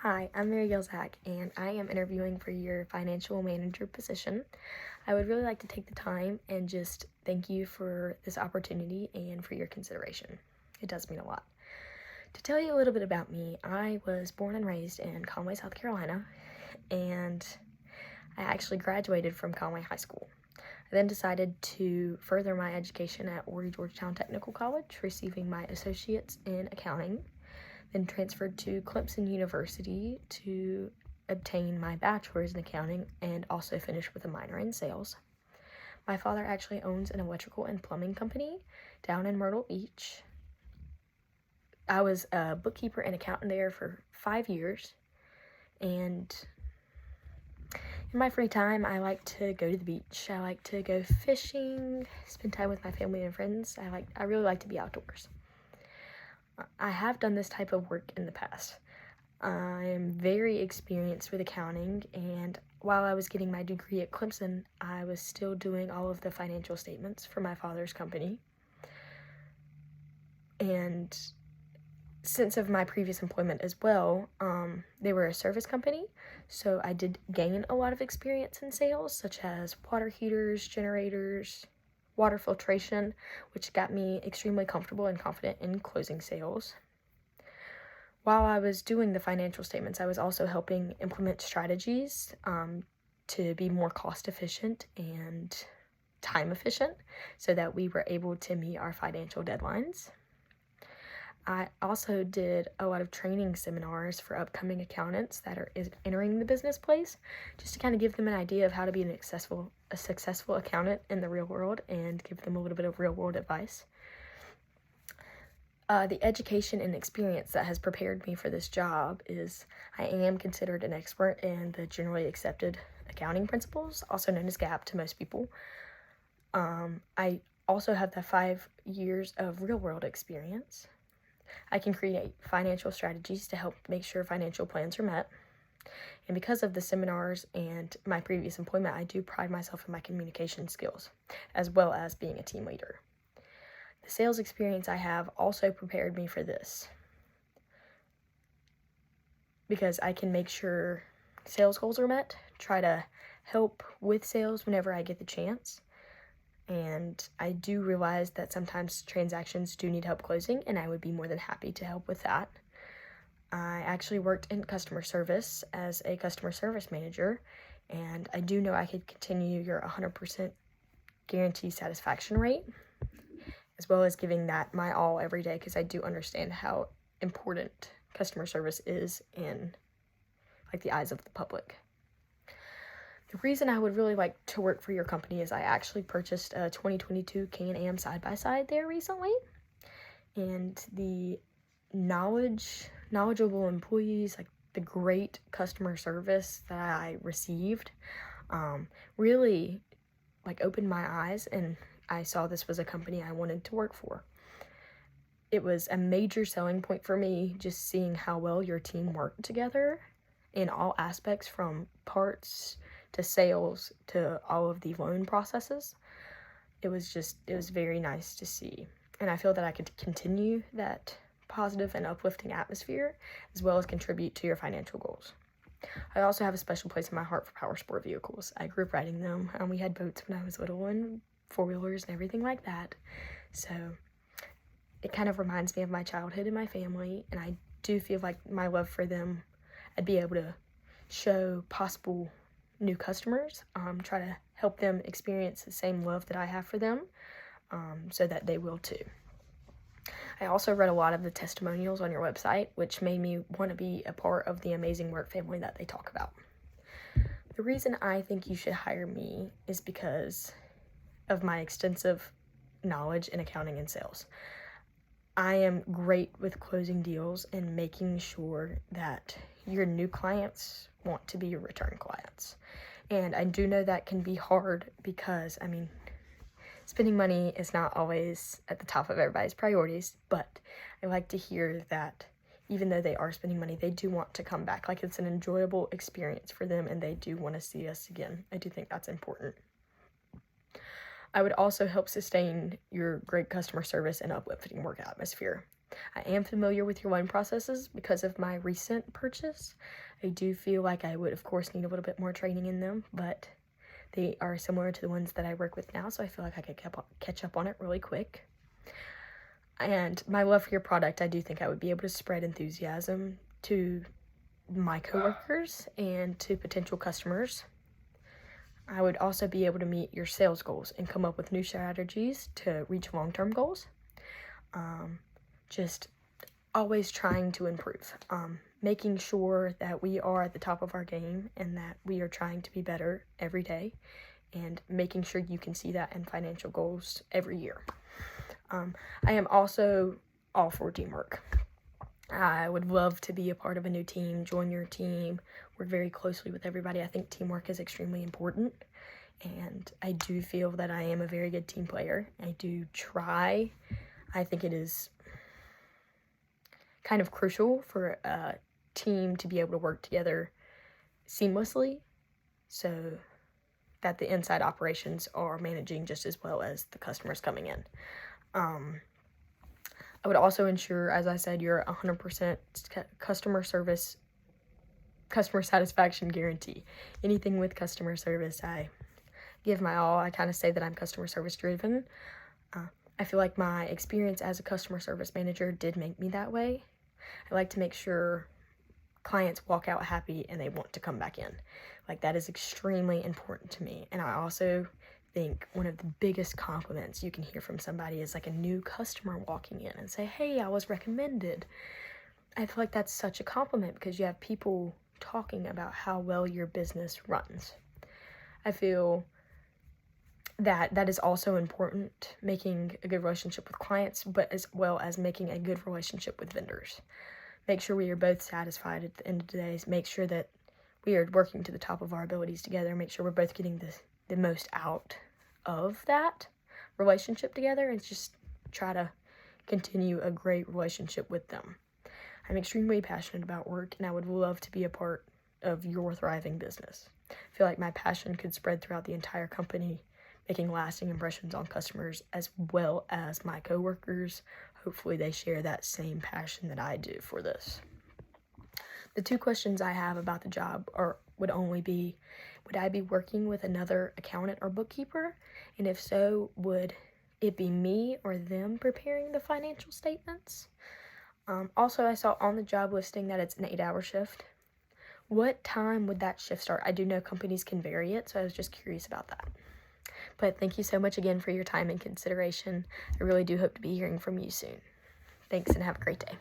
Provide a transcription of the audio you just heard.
Hi, I'm Mary Gilzak, and I am interviewing for your financial manager position. I would really like to take the time and just thank you for this opportunity and for your consideration. It does mean a lot. To tell you a little bit about me, I was born and raised in Conway, South Carolina, and I actually graduated from Conway High School. I then decided to further my education at Horry Georgetown Technical College, receiving my associates in accounting, then transferred to Clemson University to obtain my bachelor's in accounting and also finish with a minor in sales. My father actually owns an electrical and plumbing company down in Myrtle Beach. I was a bookkeeper and accountant there for 5 years, and in my free time, I like to go to the beach. I like to go fishing, spend time with my family and friends. I really like to be outdoors. I have done this type of work in the past. I'm very experienced with accounting, and while I was getting my degree at Clemson, I was still doing all of the financial statements for my father's company. And since of my previous employment as well, they were a service company, so I did gain a lot of experience in sales, such as water heaters, generators, water filtration, which got me extremely comfortable and confident in closing sales. While I was doing the financial statements, I was also helping implement strategies to be more cost efficient and time efficient so that we were able to meet our financial deadlines. I also did a lot of training seminars for upcoming accountants that are entering the business place, just to kind of give them an idea of how to be a successful accountant in the real world and give them a little bit of real world advice. The education and experience that has prepared me for this job is I am considered an expert in the generally accepted accounting principles, also known as GAAP to most people. I also have the 5 years of real world experience. I can create financial strategies to help make sure financial plans are met. And because of the seminars and my previous employment, I do pride myself in my communication skills, as well as being a team leader. The sales experience I have also prepared me for this, because I can make sure sales goals are met, try to help with sales whenever I get the chance. And I do realize that sometimes transactions do need help closing, and I would be more than happy to help with that. I actually worked in customer service as a customer service manager, and I do know I could continue your 100% guaranteed satisfaction rate, as well as giving that my all every day, because I do understand how important customer service is in the eyes of the public. The reason I would really like to work for your company is I actually purchased a 2022 Can-Am side-by-side there recently, and the knowledgeable employees, the great customer service that I received, really opened my eyes, and I saw this was a company I wanted to work for. It was a major selling point for me just seeing how well your team worked together in all aspects, from parts to sales to all of the loan processes. It was very nice to see. And I feel that I could continue that positive and uplifting atmosphere, as well as contribute to your financial goals. I also have a special place in my heart for power sport vehicles. I grew up riding them. We had boats when I was little and four-wheelers and everything like that. So it kind of reminds me of my childhood and my family, and I do feel like my love for them, I'd be able to show possible new customers, try to help them experience the same love that I have for them, so that they will too. I also read a lot of the testimonials on your website, which made me want to be a part of the amazing work family that they talk about. The reason I think you should hire me is because of my extensive knowledge in accounting and sales. I am great with closing deals and making sure that your new clients want to be your return clients. And I do know that can be hard because, spending money is not always at the top of everybody's priorities, but I like to hear that even though they are spending money, they do want to come back. It's an enjoyable experience for them, and they do want to see us again. I do think that's important. I would also help sustain your great customer service and uplifting work atmosphere. I am familiar with your loan processes because of my recent purchase. I do feel like I would, of course, need a little bit more training in them, but they are similar to the ones that I work with now, so I feel like I could catch up on it really quick. And my love for your product, I do think I would be able to spread enthusiasm to my coworkers and to potential customers. I would also be able to meet your sales goals and come up with new strategies to reach long-term goals. Just always trying to improve, making sure that we are at the top of our game and that we are trying to be better every day, and making sure you can see that in financial goals every year. I am also all for teamwork. I would love to be a part of a new team, join your team, work very closely with everybody. I think teamwork is extremely important, and I do feel that I am a very good team player. I do try. I think it is kind of crucial for a team to be able to work together seamlessly so that the inside operations are managing just as well as the customers coming in. I would also ensure, as I said, your 100% customer satisfaction guarantee. Anything with customer service, I give my all. I kind of say that I'm customer service driven. I feel like my experience as a customer service manager did make me that way. I like to make sure clients walk out happy and they want to come back in. Like, that is extremely important to me. And I also think one of the biggest compliments you can hear from somebody is like a new customer walking in and say, hey, I was recommended. I feel like that's such a compliment because you have people talking about how well your business runs. I feel that is also important, making a good relationship with clients, but as well as making a good relationship with vendors. Make sure we are both satisfied at the end of the day. Make sure that we are working to the top of our abilities together. Make sure we're both getting the most out of that relationship together, and just try to continue a great relationship with them. I'm extremely passionate about work, and I would love to be a part of your thriving business. I feel like my passion could spread throughout the entire company, making lasting impressions on customers as well as my coworkers. Hopefully they share that same passion that I do for this. The two questions I have about the job would only be, would I be working with another accountant or bookkeeper? And if so, would it be me or them preparing the financial statements? Also, I saw on the job listing that it's an 8-hour shift. What time would that shift start? I do know companies can vary it, so I was just curious about that. But thank you so much again for your time and consideration. I really do hope to be hearing from you soon. Thanks, and have a great day.